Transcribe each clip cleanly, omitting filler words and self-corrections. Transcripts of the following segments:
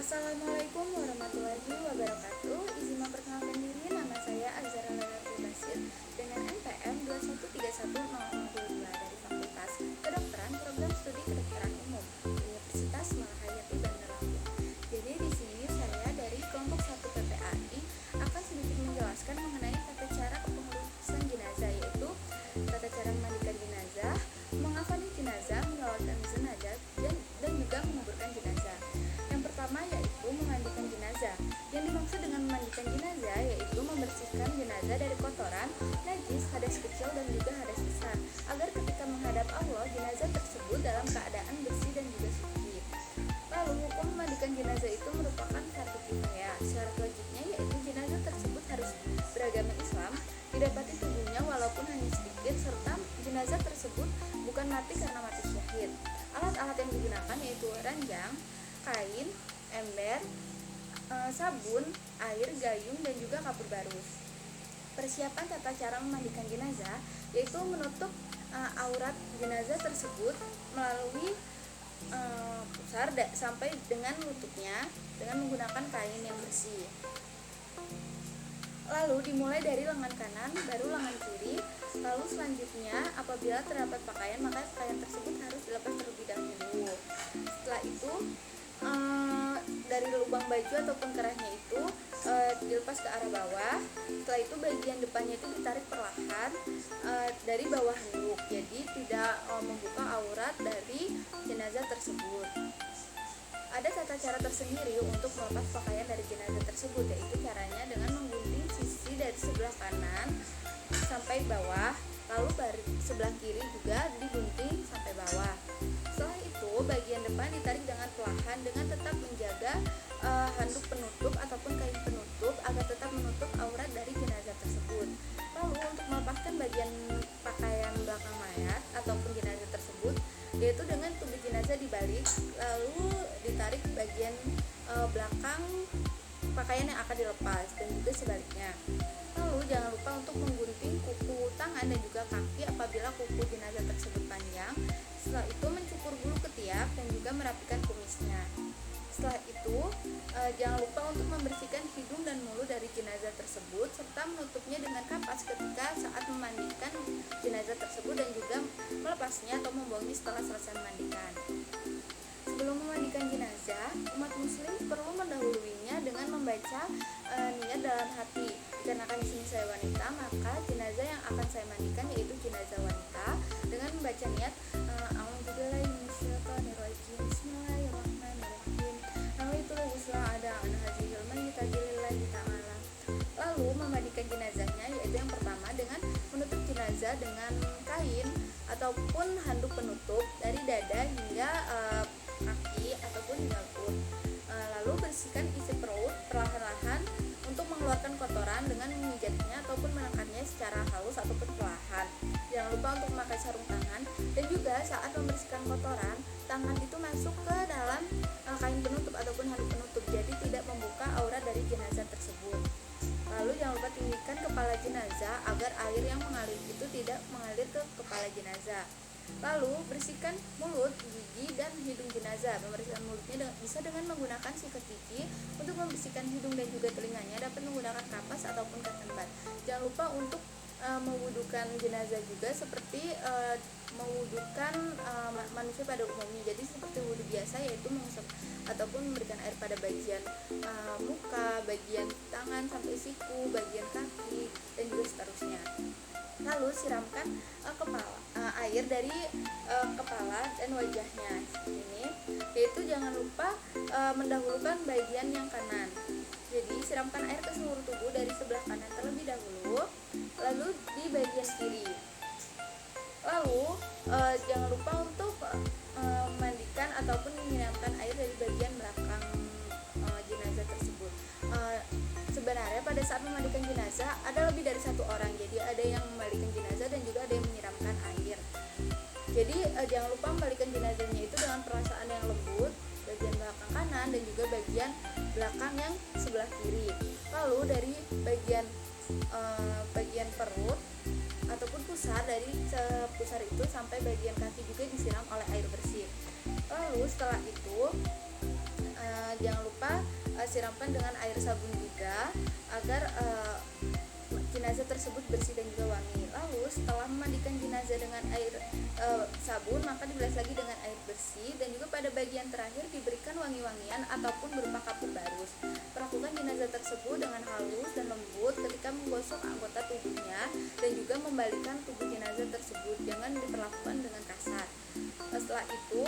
Assalamualaikum warahmatullahi wabarakatuh. Izin memperkenalkan diri, nama saya Azhara Lalatul Basir dengan NPM 21310022 dari Fakultas Kedokteran Program Studi Kedokteran Umum Universitas Malahayati Bandar Lampung. Jadi di sini saya dari kelompok 1 PPAI akan sedikit menjelaskan mengenai tata cara kepengurusan jenazah, yaitu tata cara memandikan jenazah, mengafani jenazah, merawatkan jenazah, dan juga menguburkan jenazah. Yang pertama yaitu memandikan jenazah. Yang dimaksud dengan memandikan jenazah yaitu membersihkan jenazah dari kotoran, najis, hadas kecil dan juga hadas besar, agar ketika menghadap Allah jenazah tersebut dalam keadaan bersih dan juga suci. Lalu hukum memandikan jenazah itu merupakan fardu kifayah. Syarat wajibnya yaitu jenazah tersebut harus beragama Islam, didapati tubuhnya walaupun hanya sedikit, serta jenazah tersebut bukan mati karena mati syahid. Alat-alat yang digunakan yaitu ranjang, kain, ember, sabun, air, gayung, dan juga kapur barus. Persiapan tata cara memandikan jenazah yaitu menutup aurat jenazah tersebut melalui pusar sampai dengan lututnya dengan menggunakan kain yang bersih. Lalu dimulai dari lengan kanan, baru lengan kiri. Lalu selanjutnya apabila terdapat pakaian, maka pakaian tersebut harus dilepas terlebih dahulu. Setelah itu dari lubang baju ataupun kerahnya itu dilepas ke arah bawah. Setelah itu bagian depannya itu ditarik perlahan dari bawah handuk, jadi tidak membuka aurat dari jenazah tersebut. Ada tata cara tersendiri untuk melepas pakaian dari jenazah tersebut, yaitu caranya dengan menggunting sisi dari sebelah kanan sampai bawah, lalu sebelah kiri juga digunting sampai bawah. Setelah itu bagian depan ditarik dengan perlahan dengan tetap menjaga handuk penutup ataupun kain penutup agar tetap menutup aurat dari jenazah tersebut. Lalu untuk melepaskan bagian pakaian belakang mayat ataupun jenazah tersebut, yaitu dengan tubuh jenazah dibalik, lalu ditarik bagian belakang pakaian yang akan dilepas dan juga sebaliknya. Lalu jangan lupa untuk menggunting kuku tangan dan juga kaki apabila kuku jenazah tersebut panjang. Setelah itu mencukur bulu ketiak dan juga merapikan kumisnya. Setelah itu jangan lupa untuk membersihkan hidung dan mulut dari jenazah tersebut serta menutupnya dengan kapas ketika saat memandikan jenazah tersebut dan juga melepasnya atau membuangnya setelah selesai memandikan. Sebelum memandikan jenazah, umat muslim perlu mendahuluinya dengan membaca niat dalam hati. Dikarenakan di sini saya wanita, maka jenazah yang akan saya mandikan yaitu jenazah wanita dengan membaca niat a'udzubillahi minasyaitonirrajim. Bismillahirrahmanirrahim. Nawaitul ghusla ada an hadzihil mayyitah lillahi ta'ala. Lalu memandikan jenazahnya yaitu yang pertama dengan menutup jenazah dengan kain ataupun handuk penutup dari dada hingga kaki ataupun hingga perut. Lalu bersihkan isi perut perlahan-lahan untuk mengeluarkan kotoran dengan memijatnya ataupun menekannya secara halus ataupun perlahan. Jangan lupa untuk memakai sarung tangan, dan juga saat membersihkan kotoran, tangan itu masuk ke dalam kain penutup ataupun handuk penutup, jadi tidak membuka aurat dari jenazah tersebut. Lalu jangan lupa tinggikan kepala jenazah agar air yang mengalir itu tidak mengalir ke kepala jenazah. Lalu bersihkan mulut, gigi, dan hidung jenazah. Membersihkan mulutnya bisa dengan menggunakan sikat gigi. Untuk membersihkan hidung dan juga telinganya dapat menggunakan kapas ataupun cotton bud. Jangan lupa untuk mewudukan jenazah juga seperti mewudukan manusia pada umumnya. Jadi seperti wudu biasa, yaitu mengusap ataupun memberikan air pada bagian muka, bagian tangan sampai siku, bagian kaki, dan juga seterusnya. Lalu siramkan air dari kepala dan wajahnya ini, yaitu jangan lupa mendahulukan bagian yang kanan. Jadi siramkan air ke seluruh tubuh dari sebelah kanan terlebih dahulu, lalu di bagian kiri. Lalu jangan lupa untuk memandikan ataupun menyiramkan air dari bagian belakang jenazah tersebut. Sebenarnya pada saat memandikan jenazah ada lebih dari satu orang, jadi ada yang memandikan jenazah dan juga ada yang menyiramkan air. Jadi jangan lupa memandikan jenazahnya itu dengan perasaan yang lembut, bagian belakang kanan dan juga bagian belakang yang sebelah kiri. Lalu dari bagian perut ataupun pusar, dari pusar itu sampai bagian kaki juga disiram oleh air bersih. Lalu setelah itu jangan lupa disiramkan dengan air sabun juga agar jenazah tersebut bersih dan juga wangi. Lalu setelah memandikan jenazah dengan air sabun, maka dibilas lagi dengan air bersih, dan juga pada bagian terakhir diberikan wangi-wangian ataupun berupa kapur barus. Perlakukan jenazah tersebut dengan halus dan lembut ketika menggosok anggota tubuhnya, dan juga membalikan tubuh jenazah tersebut, jangan diperlakukan dengan kasar. Setelah itu,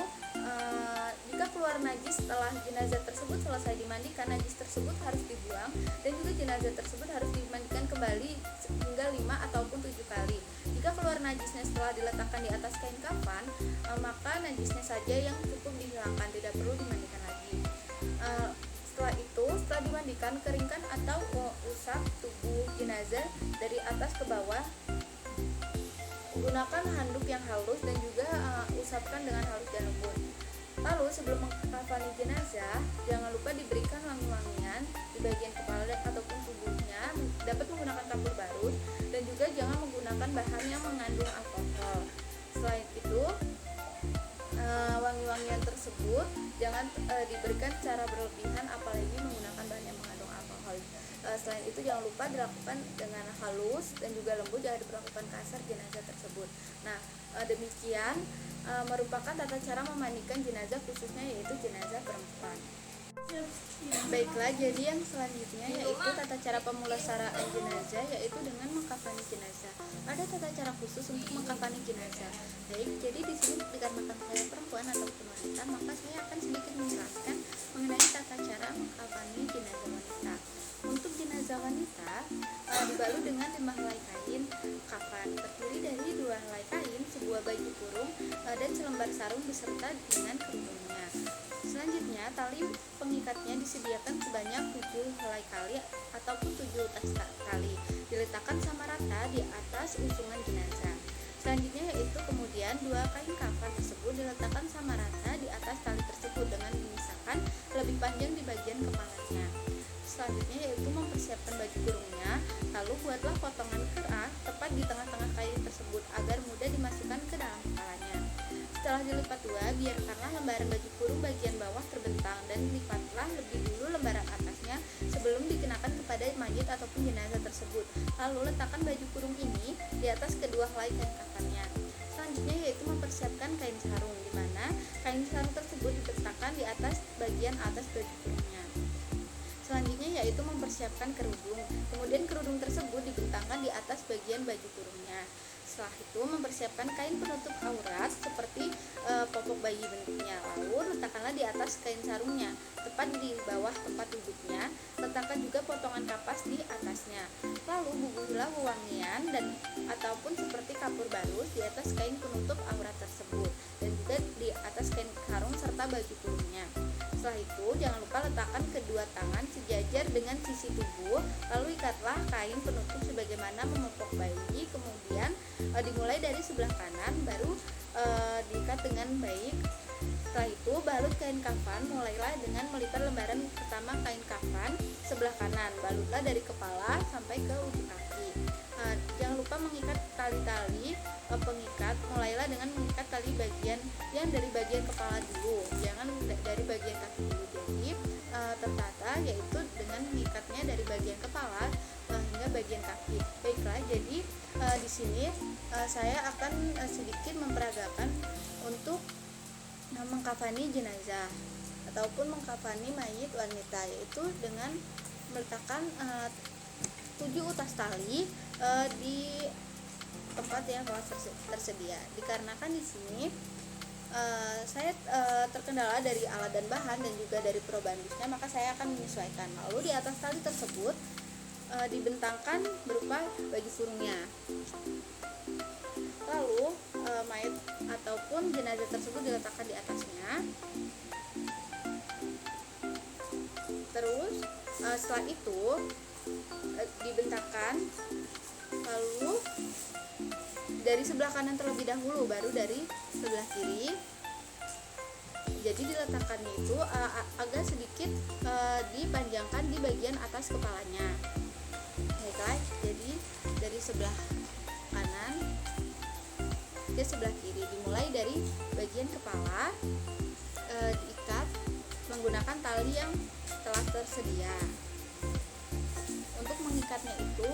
jika keluar najis setelah jenazah tersebut selesai dimandikan, najis tersebut harus dibuang, dan juga jenazah tersebut harus dimandikan kembali hingga 5 ataupun 7 kali. Jika keluar najisnya setelah diletakkan di atas kain kafan, maka najisnya saja yang cukup dihilangkan, tidak perlu dimandikan lagi. Setelah itu, setelah dimandikan, keringkan atau usap tubuh jenazah dari atas ke bawah. Gunakan handuk yang halus dan juga usapkan dengan halus dan lembut. Lalu sebelum mengkafani jenazah, jangan lupa diberikan wangi-wangian di bagian kepala ataupun tubuhnya. Dapat menggunakan kapur barus, dan juga jangan menggunakan bahan yang mengandung alkohol. Selain itu, wangi-wangian tersebut jangan diberikan secara berlebihan, apalagi menggunakan bahan yang mengandung alkohol. Selain itu, jangan lupa dilakukan dengan halus dan juga lembut, jangan diperlakukan kasar jenazah tersebut. Nah, demikian merupakan tata cara memandikan jenazah, khususnya yaitu jenazah perempuan. Baiklah, jadi yang selanjutnya yaitu tata cara pemulasaraan jenazah, yaitu dengan mengkafani jenazah. Ada tata cara khusus untuk mengkafani jenazah. Baik, jadi di sini dikarenakan saya perempuan ataupun wanita, maka saya akan sedikit menjelaskan mengenai tata cara mengkafani jenazah wanita. Untuk jenazah wanita dibalut dengan 5 helai kain kafan, terdiri dari 2 helai kain, sebuah baju kurung, dan selembar sarung beserta dengan kerudungnya. Selanjutnya, tali pengikatnya disediakan sebanyak 7 helai kali ataupun 7 tas kali, diletakkan sama rata di atas usungan jenazah. Selanjutnya yaitu kemudian 2 kain kafan tersebut diletakkan sama rata di atas tali tersebut dengan menyisakan lebih panjang di bagian kepalanya. Selanjutnya yaitu mempersiapkan baju kurungnya, lalu buatlah potongan kerat tepat di tengah-tengah kain tersebut agar mudah dimasukkan ke dalam kepalanya. Setelah dilipat 2, biarkanlah lembaran baju kurung bagian bawah terbentang, dan lipatlah lebih dulu lembaran atasnya sebelum dikenakan kepada mayit ataupun jenazah tersebut. Lalu letakkan baju kurung ini di atas kedua helai kain kafannya. Selanjutnya yaitu mempersiapkan kain sarung, di mana kain sarung tersebut diletakkan di atas bagian atas baju kurungnya. Selanjutnya yaitu mempersiapkan kerudung, kemudian kerudung tersebut dibentangkan di atas bagian baju kurungnya. Setelah itu mempersiapkan kain penutup aurat seperti popok bayi bentuknya, lalu letakkanlah di atas kain sarungnya, tepat di bawah tempat duduknya. Letakkan juga potongan kapas di atasnya. Lalu bubuhilah wewangian dan ataupun seperti kapur barus di atas kain penutup aurat tersebut, dan juga di atas kain sarung serta baju kurungnya. Setelah itu, jangan lupa letakkan kedua tangan sejajar dengan sisi tubuh, lalu ikatlah kain penutup sebagaimana memepok bayi, kemudian dimulai dari sebelah kanan, baru diikat dengan baik. Setelah itu, balut kain kafan, mulailah dengan melipat lembaran pertama kain kafan sebelah kanan, balutlah dari kepala sampai ke ujung kaki. Jangan lupa mengikat tali-tali pengikat, mulailah dengan mengikat tali bagian yang dari bagian kepala dulu, jangan dari bagian kaki dulu. Jadi tertata, yaitu dengan mengikatnya dari bagian kepala hingga bagian kaki. Baiklah, jadi di sini saya akan sedikit memperagakan untuk mengkafani jenazah ataupun mengkafani mayit wanita, yaitu dengan meletakkan 7 utas tali di tempat yang telah tersedia. Dikarenakan di sini saya terkendala dari alat dan bahan dan juga dari probandusnya, maka saya akan menyesuaikan. Lalu di atas tali tersebut dibentangkan berupa baju kurungnya. Lalu mayat ataupun jenazah tersebut diletakkan di atasnya. Terus setelah itu dibentangkan, lalu dari sebelah kanan terlebih dahulu, baru dari sebelah kiri. Jadi diletakkannya itu agak sedikit dipanjangkan di bagian atas kepalanya. Baiklah, jadi dari sebelah kanan ke sebelah kiri, dimulai dari bagian kepala, diikat menggunakan tali yang telah tersedia. Untuk mengikatnya itu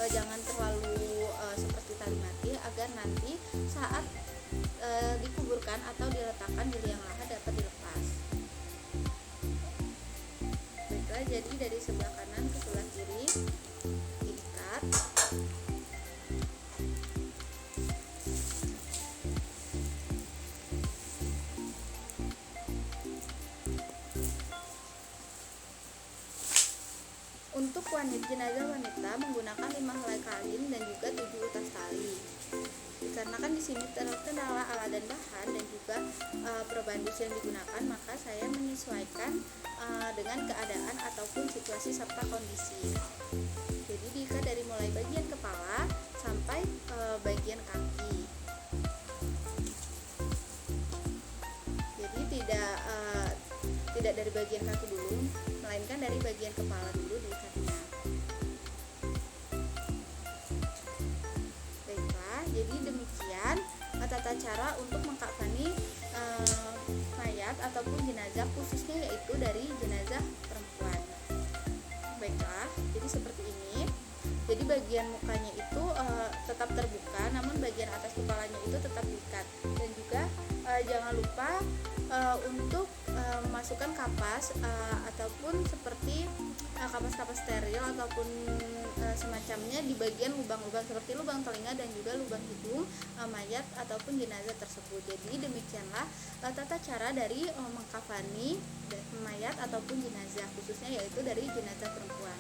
jangan terlalu seperti tali mati, agar nanti saat dikuburkan atau diletakkan di liang lahat dapat dilepas. Baiklah, jadi dari sebelah kanan ke sebelah kiri diikat. Untuk jenazah wanita menggunakan 5 helai kain dan juga 7 utas tali. Dikarenakan di sini terkendala alat dan bahan dan juga perubahan dus yang digunakan, maka saya menyesuaikan dengan keadaan ataupun situasi serta kondisi. Jadi diikat dari mulai bagian kepala sampai bagian kaki. Jadi tidak dari bagian kaki dulu, melainkan dari bagian kepala dulu diikatnya. Baiklah, jadi demikian tata cara untuk mengkafani mayat ataupun jenazah, khususnya yaitu dari jenazah perempuan. Baiklah, jadi seperti ini. Jadi bagian mukanya itu tetap terbuka, namun bagian atas kepalanya itu tetap diikat. Dan juga jangan lupa untuk memasukkan kapas ataupun seperti kapas-kapas steril ataupun semacamnya di bagian lubang-lubang seperti lubang telinga dan juga lubang hidung mayat ataupun jenazah tersebut. Jadi demikianlah tata cara dari mengkafani mayat ataupun jenazah, khususnya yaitu dari jenazah perempuan.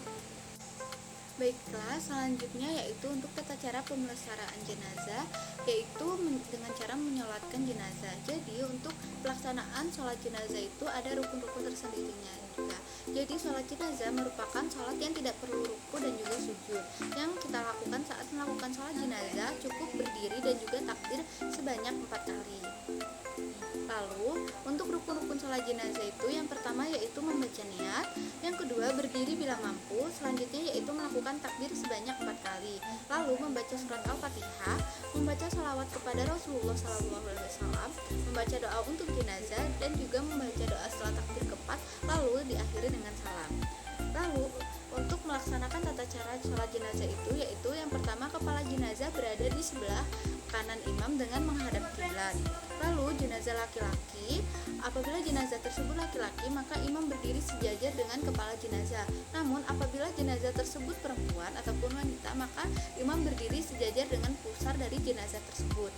Baiklah, selanjutnya yaitu untuk tata cara pemeliharaan jenazah, yaitu dengan cara menyolatkan jenazah. Jadi untuk pelaksanaan sholat jenazah itu ada rukun-rukun tersendirinya juga. Jadi sholat jenazah merupakan sholat yang tidak perlu ruku dan juga sujud. Yang kita lakukan saat melakukan sholat jenazah cukup berdiri dan juga takbir sebanyak 4 kali. Lalu untuk rukun-rukun sholat jenazah itu yang pertama yaitu membaca niat, yang kedua berdiri bila mampu, selanjutnya yaitu melakukan takbir sebanyak 4 kali, lalu membaca surat Al-Fatihah, membaca salawat kepada Rasulullah SAW, membaca doa untuk jenazah, dan juga membaca doa setelah takbir keempat, lalu diakhiri dengan salam. Lalu untuk melaksanakan tata cara sholat jenazah itu yaitu yang pertama kepala jenazah berada di sebelah kanan imam dengan menghadap kiblat. Lalu jenazah laki-laki, apabila jenazah tersebut laki-laki maka imam berdiri sejajar dengan kepala jenazah. Namun apabila jenazah tersebut perempuan ataupun wanita maka imam berdiri sejajar dengan pusar dari jenazah tersebut.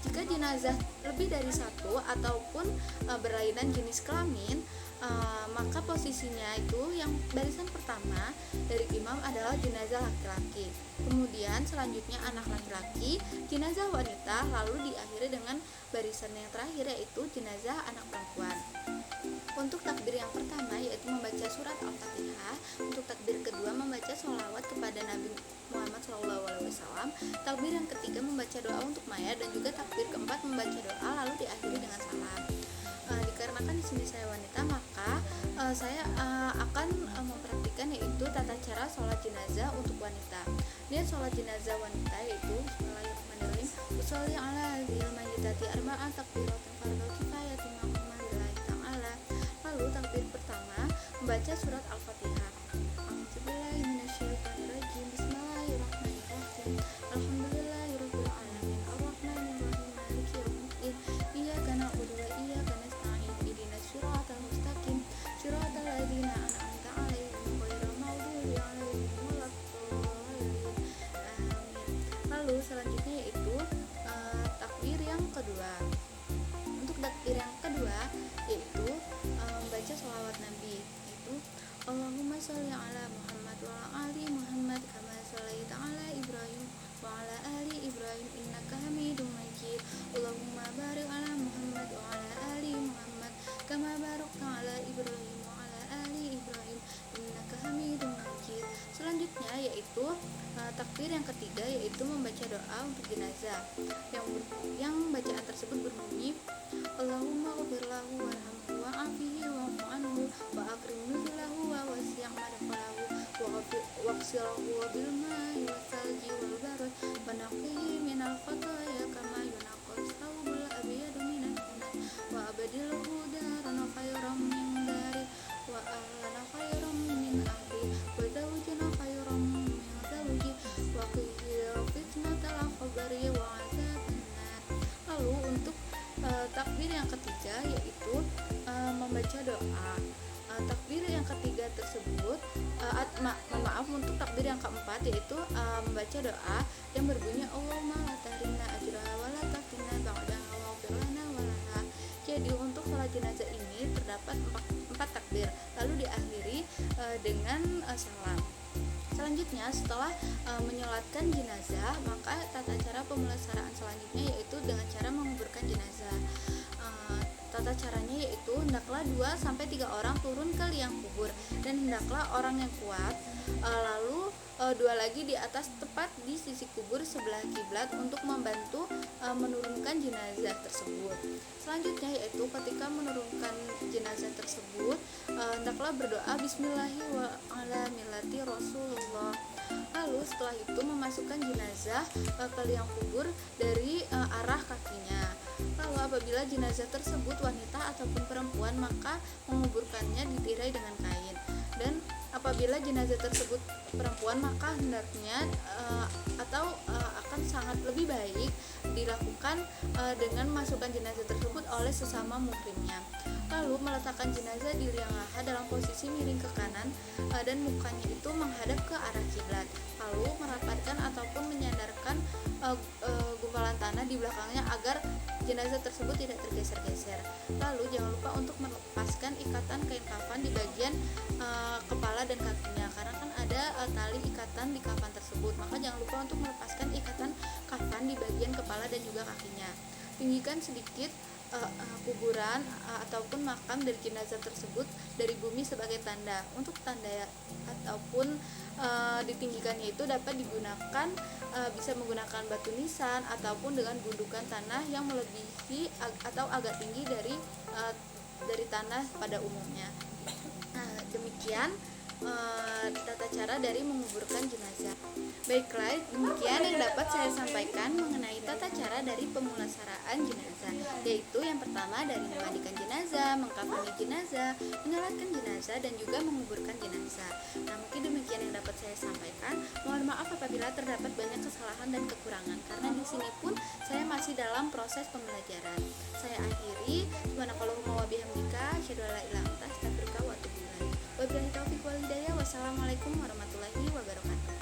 Jika jenazah lebih dari satu ataupun berlainan jenis kelamin, maka posisinya itu yang barisan pertama dari imam adalah jenazah laki-laki, kemudian selanjutnya anak laki-laki, jenazah wanita, lalu diakhiri dengan barisan yang terakhir yaitu jenazah anak perempuan. Untuk takbir yang pertama yaitu membaca surat Al-Fatihah, untuk takbir kedua membaca sholawat kepada Nabi Muhammad SAW, takbir yang ketiga membaca doa untuk mayat, dan juga takbir keempat membaca doa lalu diakhiri dengan salam. Dikarenakan di sini saya wanita, maka saya akan mempraktikkan yaitu tata cara sholat jenazah untuk wanita. Niat sholat jenazah wanita yaitu Bismillahirrahmanirrahim. Usolli ala dzil mayyitati arba'an takbiratan fardhu kifayatin maqaman lillahi ta'ala. Lalu takbir pertama membaca surat Al-Fatihah. A'udzubillahi minasyaitonirrajim. Bismillahirrahmanirrahim. Alhamdulillahirabbil alamin arrahmanirrahim maliki yaumiddin. Iyyaka na'budu wa iyyaka nasta'in. Ihdinas siratal mustaqim. Siratal ladzina an'amta 'alaihim ghairil maghdubi 'alaihim waladdallin. Amin. Lalu selanjutnya yaitu takbir yang kedua. Untuk takbir yang kedua yaitu membaca sholawat Nabi, yaitu Allahumma sholli ala Muhammad wa ala ali Muhammad kama shallaita ala Ibrahim wa ala ali Ibrahim innaka Hamidum Majid. Allahumma barik ala Muhammad wa ala ali Muhammad kama barakta ala Ibrahim wa ala ali Ibrahim innaka Hamidum Majid. Selanjutnya yaitu takbir yang ketiga yaitu membaca doa untuk jenazah. Yang bacaan tersebut berbunyi Allahumma ghfir lahu warhamhu wa'afihi wa'fu anhu wa akrim nuzulahu wa wasi' madkhalahu wa ghsilhu bil ma'i wassalji wal barad wa naqqihi minal khataaya kama yunaqqas thawbul abyadu minad dunas wa abdilhu daran khairan min dari takbir yang ketiga yaitu membaca doa. Takbir yang ketiga tersebut maaf untuk takbir yang keempat yaitu membaca doa yang berbunyi Allahumma la tahrimna ajraha wa la taftinna ba'daha waghfir lana wa laha. Jadi untuk sholat jenazah ini terdapat empat takbir, lalu diakhiri dengan salam. Selanjutnya setelah menyolatkan jenazah, maka tata cara pemulasaraan selanjutnya yaitu dengan cara menguburkan jenazah. Tata caranya yaitu hendaklah 2-3 orang turun ke liang kubur dan hendaklah orang yang kuat lalu 2 lagi di atas tepat di sisi kubur sebelah kiblat untuk membantu menurunkan jenazah tersebut. Selanjutnya yaitu ketika menurunkan jenazah tersebut hendaklah berdoa bismillahi wa ala millati Rasulullah. Lalu setelah itu memasukkan jenazah ke liang kubur dari arah kakinya. Lalu apabila jenazah tersebut wanita ataupun perempuan, maka menguburkannya ditirai dengan kain. Dan apabila jenazah tersebut perempuan, maka hendaknya akan sangat lebih baik dilakukan dengan memasukkan jenazah tersebut oleh sesama muhrimnya. Lalu meletakkan jenazah di liang laha dalam posisi miring ke kanan dan mukanya itu menghadap ke arah kiblat. Lalu merapatkan ataupun menyandarkan gumpalan tanah di belakangnya agar jenazah tersebut tidak tergeser-geser. Lalu jangan lupa untuk melepaskan ikatan kain kafan di bagian kepala dan kakinya, karena kan ada tali ikatan di kafan tersebut. Maka jangan lupa untuk melepaskan ikatan kafan di bagian kepala dan juga kakinya. Tinggikan sedikit kuburan ataupun makam dari jenazah tersebut dari bumi sebagai tanda. Untuk tanda ataupun ditinggikannya itu dapat digunakan bisa menggunakan batu nisan ataupun dengan gundukan tanah yang melebihi atau agak tinggi dari tanah pada umumnya. Demikian tata cara dari menguburkan jenazah. Baiklah, demikian yang dapat saya sampaikan mengenai tata cara dari pemulasaraan jenazah, yaitu yang pertama dari memandikan jenazah, mengkafani jenazah, menyolatkan jenazah, dan juga menguburkan jenazah. Nah, mungkin demikian yang dapat saya sampaikan. Mohon maaf apabila terdapat banyak kesalahan dan kekurangan, karena di sini pun saya masih dalam proses pembelajaran. Saya akhiri. Subhanakallahumma wa bihamdika, asyhadu an la ilaha illa anta, astaghfiruka wa atubu ilaik. Wabillahi taufiq wal hidayah. Wassalamualaikum warahmatullahi wabarakatuh.